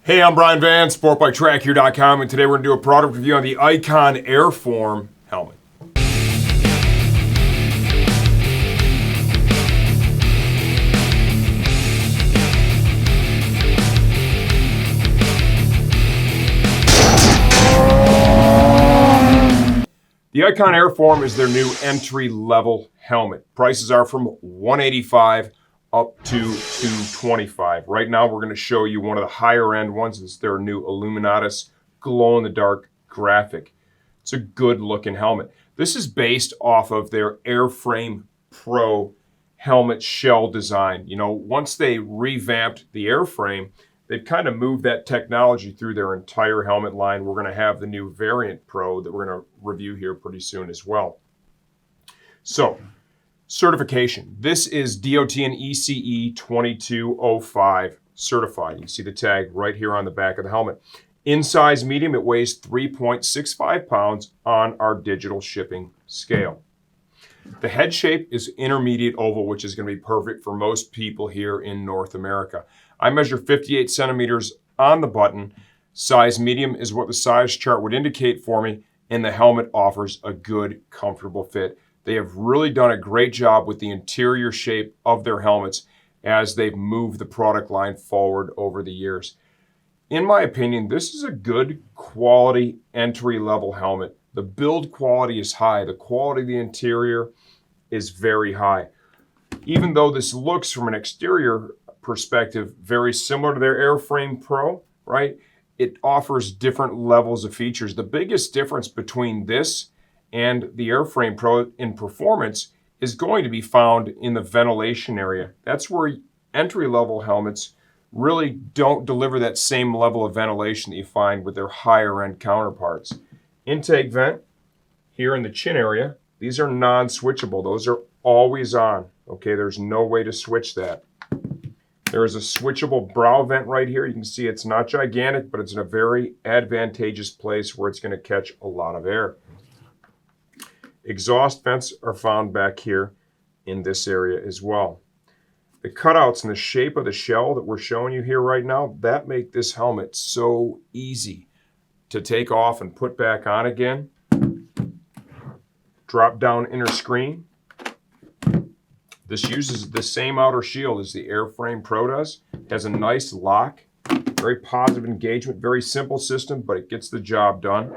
Hey, I'm Brian Van, SportbikeTrackHere.com, and today we're going to do a product review on the ICON AirForm Helmet. The ICON AirForm is their new entry-level helmet. Prices are from $185 up to $225. Right now, we're going to show you one of the higher-end ones. It's their new Illuminatus glow-in-the-dark graphic. It's a good-looking helmet. This is based off of their AirFrame Pro Helmet shell design. You know, once they revamped the airframe, they've kind of moved that technology through their entire helmet line. We're going to have the new Variant Pro that we're going to review here pretty soon as well. So, certification. This is DOT and ECE 2205 certified. You can see the tag right here on the back of the helmet. In size medium, it weighs 3.65 pounds on our digital shipping scale. The head shape is intermediate oval, which is going to be perfect for most people here in North America. I measure 58 centimeters on the button. Size medium is what the size chart would indicate for me, and the helmet offers a good, comfortable fit. They have really done a great job with the interior shape of their helmets as they've moved the product line forward over the years. In my opinion, this is a good quality entry-level helmet. The build quality is high. The quality of the interior is very high. Even though this looks from an exterior perspective very similar to their AirFrame Pro, right? It offers different levels of features. The biggest difference between this and the AirFrame Pro in performance is going to be found in the ventilation area. That's where entry-level helmets really don't deliver that same level of ventilation that you find with their higher-end counterparts. Intake vent here in the chin area, these are non-switchable. Those are always on, okay? There's no way to switch that. There is a switchable brow vent right here. You can see it's not gigantic, but it's in a very advantageous place where it's going to catch a lot of air. Exhaust vents are found back here in this area as well. The cutouts and the shape of the shell that we're showing you here right now, that make this helmet so easy to take off and put back on again. Drop down inner screen. This uses the same outer shield as the AirFrame Pro does. Has a nice lock, very positive engagement, very simple system, but it gets the job done.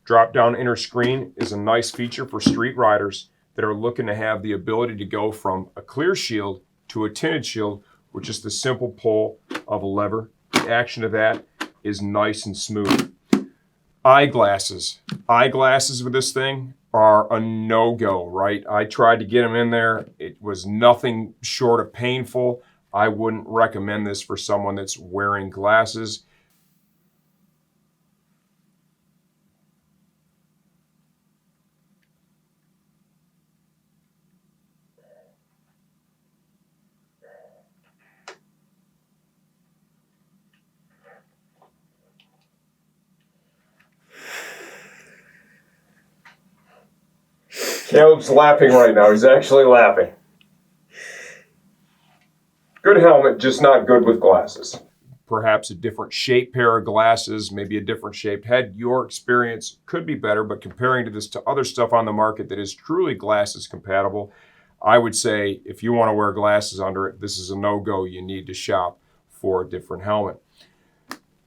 Drop down inner screen is a nice feature for street riders that are looking to have the ability to go from a clear shield to a tinted shield with just the simple pull of a lever. The action of that is nice and smooth. Eyeglasses. Eyeglasses with this thing are a no-go, right? I tried to get them in there. It was nothing short of painful. I wouldn't recommend this for someone that's wearing glasses. Caleb's laughing right now. He's actually laughing. Good helmet, just not good with glasses. Perhaps a different shaped pair of glasses, maybe a different shaped head. Your experience could be better, but comparing to this to other stuff on the market that is truly glasses compatible, I would say if you want to wear glasses under it, this is a no-go. You need to shop for a different helmet.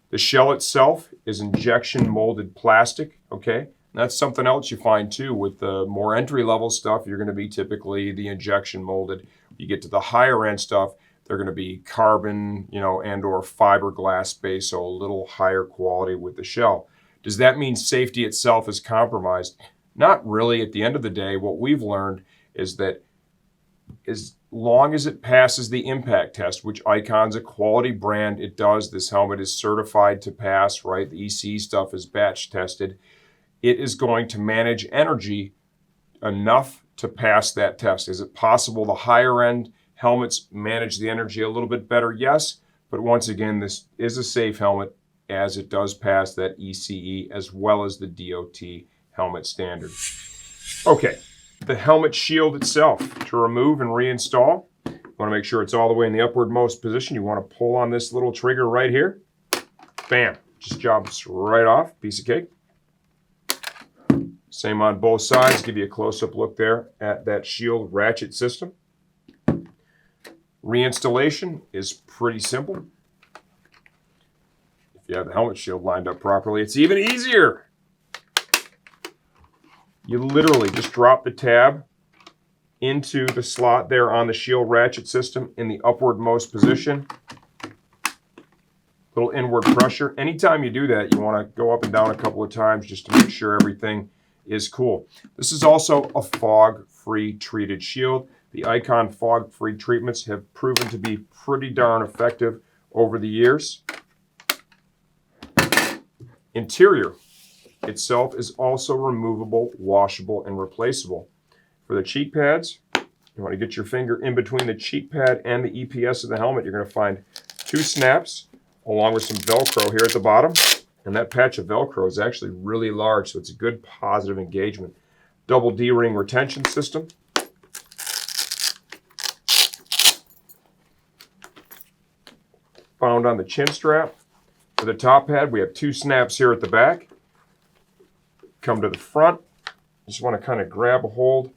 The shell itself is injection molded plastic, okay? That's something else you find too with the more entry-level stuff. You're going to be typically the injection molded. You get to the higher end stuff, they're going to be carbon, and or fiberglass based, so a little higher quality with the shell. Does that mean safety itself is compromised? Not really. At the end of the day, what we've learned is that as long as it passes the impact test, which Icon's a quality brand, it does. This helmet is certified to pass, right? The ECE stuff is batch tested. It is going to manage energy enough to pass that test. Is it possible the higher end helmets manage the energy a little bit better? Yes, but once again, this is a safe helmet as it does pass that ECE as well as the DOT helmet standard. Okay, the helmet shield itself to remove and reinstall. want to make sure it's all the way in the upwardmost position. You want to pull on this little trigger right here. Bam, just jumps right off, piece of cake. Same on both sides. Give you a close-up look there at that shield ratchet system. Reinstallation is pretty simple. If you have the helmet shield lined up properly, it's even easier. You literally just drop the tab into the slot there on the shield ratchet system in the upwardmost position. Little inward pressure. Anytime you do that, you want to go up and down a couple of times just to make sure everything is cool. This is also a fog-free treated shield. The ICON fog-free treatments have proven to be pretty darn effective over the years. Interior itself is also removable, washable, and replaceable. For the cheek pads, you want to get your finger in between the cheek pad and the EPS of the helmet. You're going to find 2 snaps along with some Velcro here at the bottom. And that patch of Velcro is actually really large, so it's a good positive engagement. Double D-ring retention system. Found on the chin strap. For the top pad, we have 2 snaps here at the back. Come to the front. Just want to kind of grab a hold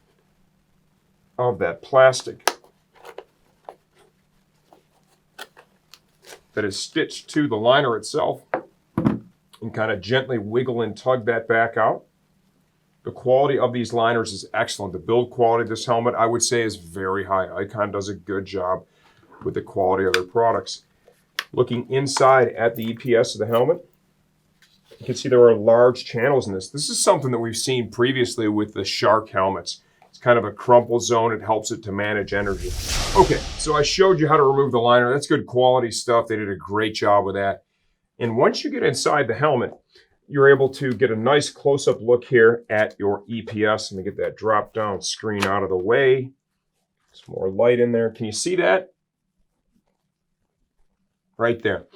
of that plastic that is stitched to the liner itself and kind of gently wiggle and tug that back out. The quality of these liners is excellent. The build quality of this helmet, I would say, is very high. ICON does a good job with the quality of their products. Looking inside at the EPS of the helmet, you can see there are large channels in this. This is something that we've seen previously with the Shark helmets. It's kind of a crumple zone. It helps it to manage energy. Okay, so I showed you how to remove the liner. That's good quality stuff. They did a great job with that. And once you get inside the helmet, you're able to get a nice close-up look here at your EPS. Let me get that drop-down screen out of the way. Some more light in there. Can you see that? Right there.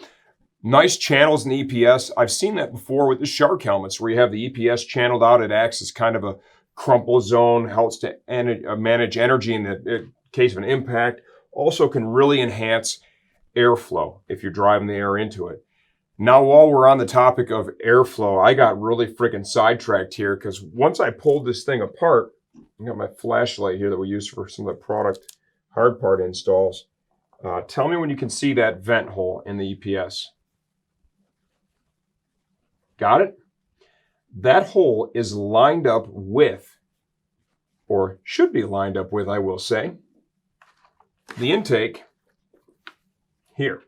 Nice channels in the EPS. I've seen that before with the Shark helmets where you have the EPS channeled out. It acts as kind of a crumple zone, helps to manage energy in the case of an impact. Also can really enhance airflow if you're driving the air into it. Now, while we're on the topic of airflow, I got really freaking sidetracked here because once I pulled this thing apart, I got my flashlight here that we use for some of the product hard part installs. Tell me when you can see that vent hole in the EPS. Got it? That hole is lined up with, or should be lined up with, I will say, the intake here.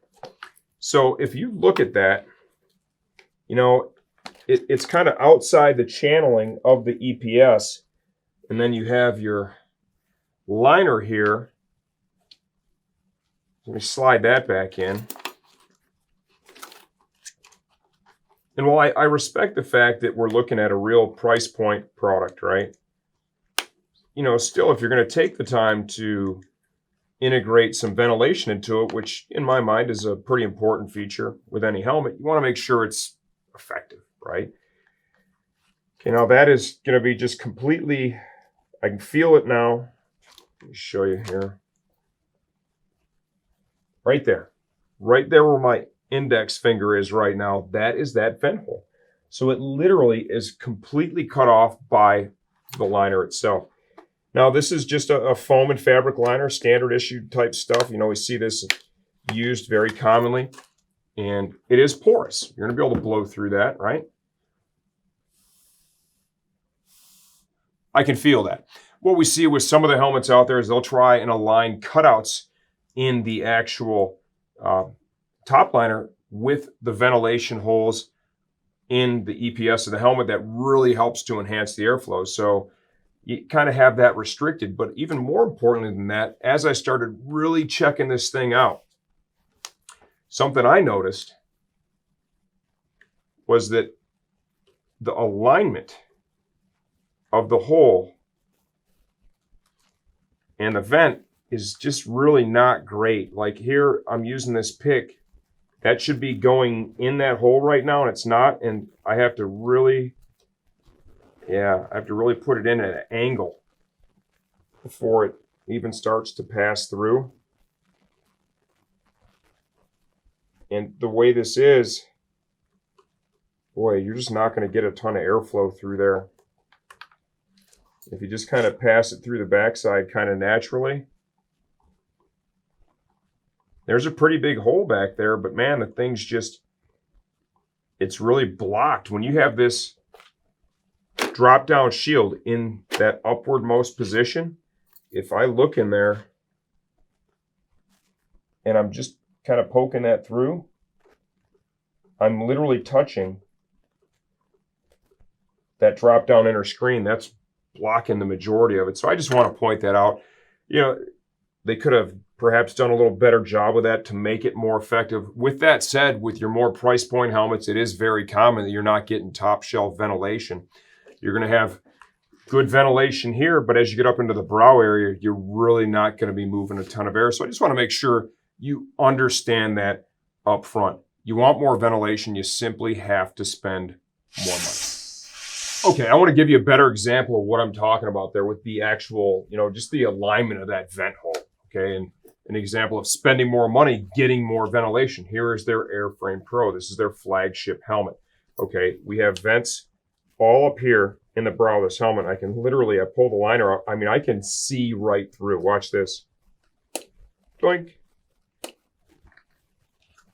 So if you look at that, you know, it's kind of outside the channeling of the EPS. And then you have your liner here. Let me slide that back in. And while I respect the fact that we're looking at a real price point product, right? You know, still, if you're going to take the time to integrate some ventilation into it, which in my mind is a pretty important feature with any helmet, you want to make sure it's effective, right? Okay, now that is going to be just completely, I can feel it now. Let me show you here. Right there where my index finger is right now, that is that vent hole. So it literally is completely cut off by the liner itself. Now, this is just a foam and fabric liner, standard issue type stuff. You know, we see this used very commonly, and it is porous. You're going to be able to blow through that, right? I can feel that. What we see with some of the helmets out there is they'll try and align cutouts in the actual top liner with the ventilation holes in the EPS of the helmet. That really helps to enhance the airflow. So you kind of have that restricted. But even more importantly than that, as I started really checking this thing out, something I noticed was that the alignment of the hole and the vent is just really not great. Like here, I'm using this pick. That should be going in that hole right now, and it's not. And I have to really, put it in at an angle before it even starts to pass through. And the way this is, boy, you're just not going to get a ton of airflow through there. If you just kind of pass it through the backside kind of naturally, there's a pretty big hole back there, but man, the thing's just, it's really blocked. When you have this drop down shield in that upwardmost position, if I look in there and I'm just kind of poking that through, I'm literally touching that drop down inner screen. That's blocking the majority of it. So I just want to point that out. You know, they could have perhaps done a little better job with that to make it more effective. With that said, with your more price point helmets, it is very common that you're not getting top shelf ventilation. You're going to have good ventilation here, but as you get up into the brow area, you're really not going to be moving a ton of air. So I just want to make sure you understand that up front. You want more ventilation, you simply have to spend more money. Okay, I want to give you a better example of what I'm talking about there with the actual, you know, just the alignment of that vent hole. Okay, and an example of spending more money, getting more ventilation. Here is their AirFrame Pro. This is their flagship helmet. Okay, we have vents all up here in the brow of this helmet. I can literally, I pull the liner out. I mean, I can see right through. Watch this. Doink. I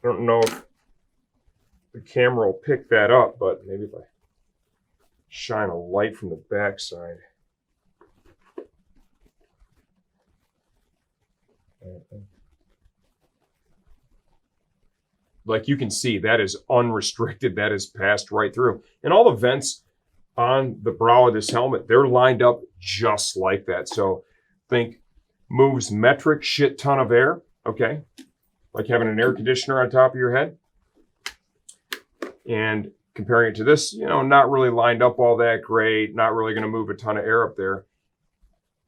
don't know if the camera will pick that up, but maybe if I shine a light from the backside. Like you can see, that is unrestricted. That is passed right through. And all the vents on the brow of this helmet, they're lined up just like that. So think moves metric shit ton of air, okay? Like having an air conditioner on top of your head. And comparing it to this, you know, not really lined up all that great, not really going to move a ton of air up there.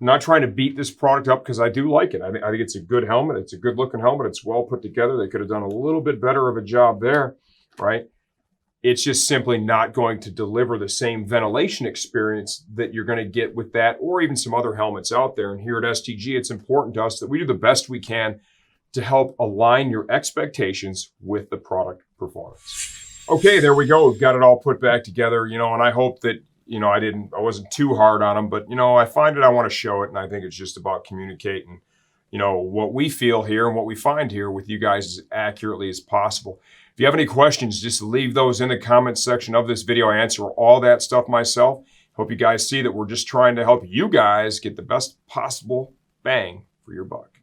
I'm not trying to beat this product up because I do like it. I think it's a good helmet. It's a good looking helmet. It's well put together. They could have done a little bit better of a job there, right? It's just simply not going to deliver the same ventilation experience that you're going to get with that or even some other helmets out there. And here at STG, it's important to us that we do the best we can to help align your expectations with the product performance. Okay, there we go. We've got it all put back together, you know, and I hope that, you know, I wasn't too hard on them, but, you know, I find it, I want to show it. And I think it's just about communicating, you know, what we feel here and what we find here with you guys as accurately as possible. If you have any questions, just leave those in the comments section of this video. I answer all that stuff myself. Hope you guys see that we're just trying to help you guys get the best possible bang for your buck.